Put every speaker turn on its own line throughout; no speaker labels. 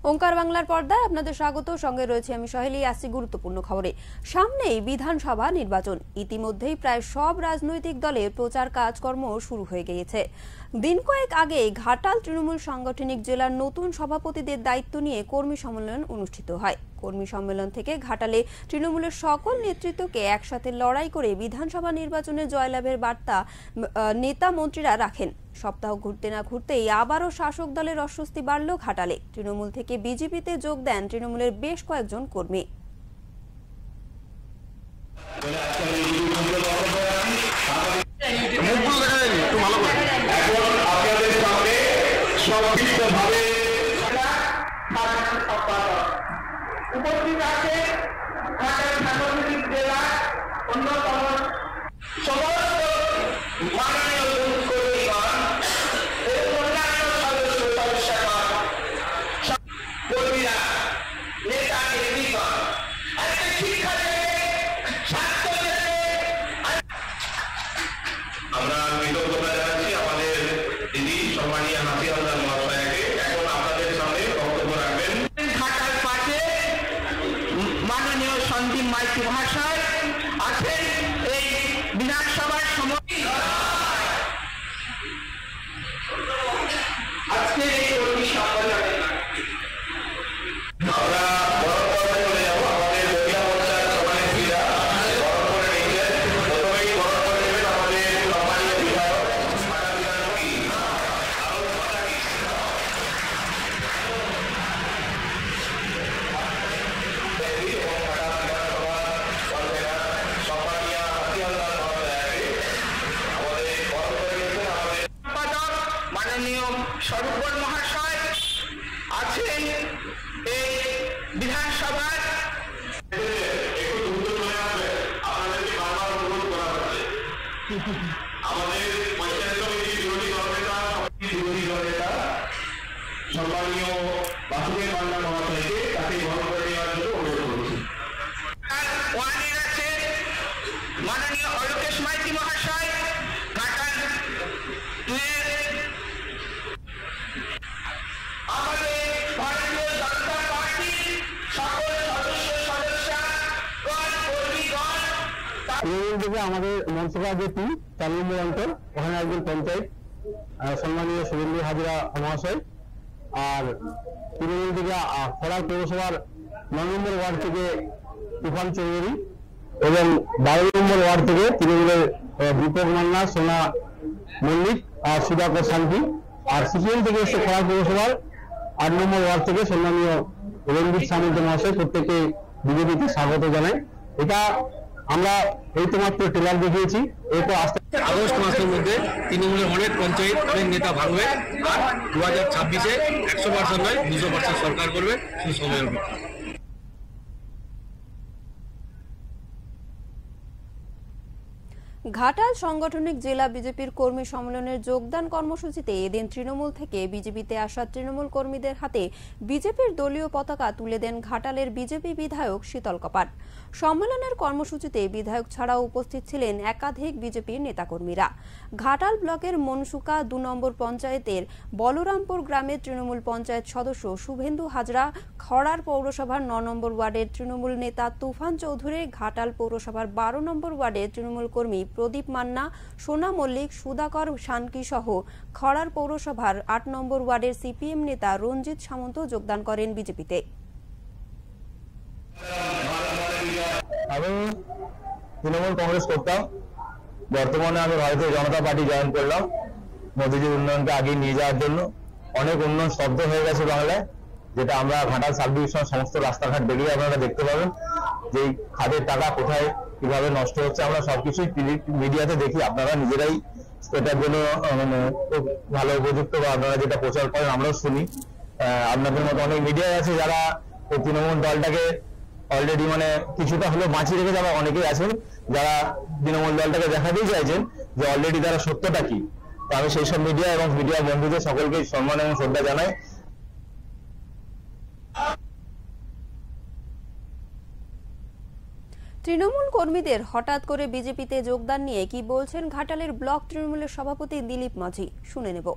ওঙ্কার বাংলার পর্দায় আপনাদের স্বাগত। সঙ্গে রয়েছে আমি সহেলি। আসছি গুরুত্বপূর্ণ খবরে। সামনেই বিধানসভা নির্বাচন। ইতিমধ্যেই প্রায় সব রাজনৈতিক দলের প্রচার কাজকর্ম শুরু হয়ে গিয়েছে। দিন কয়েক আগে ঘাটাল তৃণমূল সাংগঠনিক জেলার নতুন সভাপতিদের দায়িত্ব নিয়ে কর্মী সম্মেলন অনুষ্ঠিত হয়। কর্মী সম্মেলন থেকে ঘাটালে তৃণমূলের সকল নেতৃত্বকে একসাথে লড়াই করে বিধানসভা নির্বাচনে জয়লাভের বার্তা নেতা মন্ত্রীরা রাখেন। সপ্তাহ ঘুরতে না ঘুরতেই আবারও শাসক দলের অস্বস্তি বাড়ল ঘাটালে। তৃণমূল থেকে বিজেপিতে যোগ দেন তৃণমূলের বেশ কয়েকজন কর্মী।
উপস্থিত আছে ঘাটাল সাংগঠনিক জেলা অন্যতম সমস্ত মাননীয় কর্মীগণ এবং অন্যান্য সদস্য সদস্যগণ কর্মীরা নেতা নেত্রীগণ একটা শিক্ষা দেবে স্বাস্থ্য দেবে। আমরা কৃতজ্ঞতা জানাচ্ছি আমাদের দিদি সম্মানীয় হাসিয়াল্লাহ মহাশয়কে। এখন আপনাদের সামনে বক্তব্য রাখবেন ঘাটাল পাশে মাননীয় সন্দীপ মাইতি মহাশয় আছেন। এই বিধানসভার সময় আজকে এই কর্মী সম্মেলনে আমরা চলে যাবো। আমাদের মহিলা মোর্চার সভানেত্রীরা বরণ করে নিচ্ছেন। প্রথমেই বরণ করে নেবেন আমাদের সম্মানীয় বিধায়ক মাননীয় স্বরূপন মহাশয় আছেন এই বিধানসভার। আপনাদেরকে বারবার অনুরোধ করা হচ্ছে আমাদের পঞ্চায়েত সমিতির বিরোধী দলনেতা সম্মানীয় বাসুদেব পান্ডা মহাশয়কে তাকে গ্রহণ করে নেওয়ার জন্য অনুরোধ করছি। ওয়ানের আছে মাননীয় অলোকেশ মাইতি মহাশয় ঘাটাল আমাদের ভারতীয় জনতা পার্টির সকল সদস্য সদস্যগণ কর্মীগণ
থেকে আমাদের মনসুকা যেটি 4 নম্বর অঞ্চল, ওখানে একজন পঞ্চায়েত সম্মানীয় শুভেন্দু হাজরা মহাশয়, আর তৃণমূল থেকে খড়ার পৌরসভার 9 নম্বর ওয়ার্ড থেকে তুফান চৌধুরী এবং 12 নম্বর ওয়ার্ড থেকে তৃণমূলের দীপক মান্না, সোনা মল্লিক আর সুধাকর শান্তি, আর সিপিএম থেকে এসে খড়ার পৌরসভার 8 নম্বর ওয়ার্ড থেকে সম্মানীয় রঞ্জিত সামন্ত মহাশয়। প্রত্যেকে বিজেপিতে স্বাগত জানাই। এটা আমরা এই তো মাত্র ট্রেলার দেখিয়েছি। এরপর
আগস্ট মাসের মধ্যে তৃণমূলের অনেক পঞ্চায়েত অনেক নেতা ভাঙবে, আর 2026-এ 100% নয় 200% সরকার করবে। সেই সময়ের
ঘাটাল সাংগঠনিক জেলা বিজেপির কর্মী সম্মেলনের যোগদান কর্মসূচিতে এদিন তৃণমূল থেকে বিজেপিতে আসা তৃণমূল কর্মীদের হাতে বিজেপির দলীয় পতাকা তুলে দেন ঘাটালের বিজেপি বিধায়ক শীতল কপাট। সম্মেলনের কর্মসূচিতে বিধায়ক ছাড়াও উপস্থিত ছিলেন একাধিক বিজেপির নেতাকর্মীরা। ঘাটাল ব্লকের মনসুকা 2 নম্বর পঞ্চায়েতের বলরামপুর গ্রামের তৃণমূল পঞ্চায়েত সদস্য শুভেন্দু হাজরা, খড়ার পৌরসভার 9 নম্বর ওয়ার্ডের তৃণমূল নেতা তুফান চৌধুরী, ঘাটাল পৌরসভার 12 নম্বর ওয়ার্ডের তৃণমূল কর্মী প্রদীপ মান্না, সোনা মল্লিক, সুধাকর শানকি সহ খড়ার পৌরসভার 8 নম্বর ওয়ার্ডের সিপিএম নেতা রঞ্জিত সামন্ত যোগদান করেন বিজেপিতে।
আমি তৃণমূল কংগ্রেস করতাম, বর্তমানে আমি ভারতীয় জনতা পার্টি জয়েন করলাম মোদীজির উন্নয়নকে আগে নিয়ে যাওয়ার জন্য। অনেক উন্নয়ন স্তব্ধ হয়ে গেছে বাংলায়, যেটা আমরা ঘাটাল সাব ডিভিশন সমস্ত রাস্তাঘাট দেখলে আপনারা দেখতে পাবেন যে খাদের টাকা কোথায় কিভাবে নষ্ট হচ্ছে। আমরা সবকিছুই মিডিয়াতে দেখি, আপনারা নিজেরাই এটার জন্য মানে খুব ভালো উপযুক্ত, বা আপনারা যেটা প্রচার করেন আমরাও শুনি। আপনাদের মতো অনেক মিডিয়া আছে যারা তৃণমূল দলটাকে অলরেডি মানে কিছুটা হলেও বাঁচিয়ে রেখে যাওয়া অনেকেই আছেন যারা তৃণমূল দলটাকে দেখাতেই চাইছেন যে অলরেডি তারা সত্যটা কি। তো আমি সেই সব মিডিয়া এবং মিডিয়া বন্ধুদের সকলকে সম্মান এবং শ্রদ্ধা জানাই।
তৃণমূল কর্মীদের হঠাৎ করে বিজেপিতে যোগদান নিয়ে কি বলছেন ঘাটালের ব্লক তৃণমূলের সভাপতি দিলীপ মাঝি, শুনে নেব।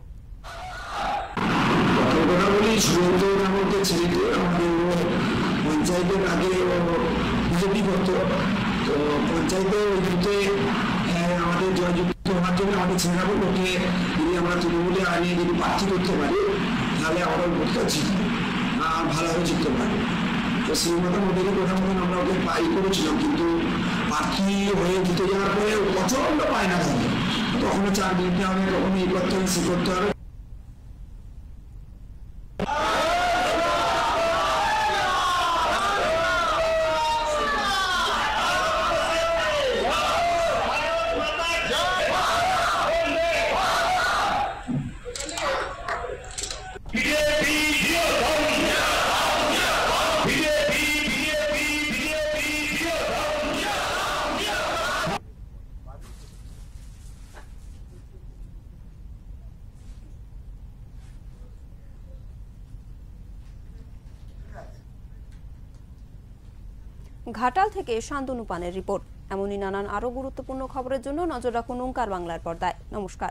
শুভেন্দুর মধ্যে ছেলেটি হতো। তো পঞ্চায়েতে ওই বুথে আমাদের জয়যুক্ত হওয়ার জন্য আমাদের ছেলেরা ওকে যদি আমরা তৃণমূলে আনিয়ে যদি প্রার্থী করতে পারি তাহলে আমরা ওই বুথটা জিতবো, ভালোভাবে জিততে পারি। তো সেই মতন ওদেরকে প্রথম আমরা ওকে পাই করেছিলাম, কিন্তু প্রার্থী হয়ে জিতে যাওয়ার পরে প্রচন্ড পায় না থাকে, কখনো চার দিতে হবে, কখনো এই করতে হবে, সে করতে হবে।
ঘাটাল থেকে শান্তনু পানের রিপোর্ট। এমনই নানান আরো গুরুত্বপূর্ণ খবরের জন্য নজর রাখুন ওঙ্কার বাংলার পর্দায়। নমস্কার।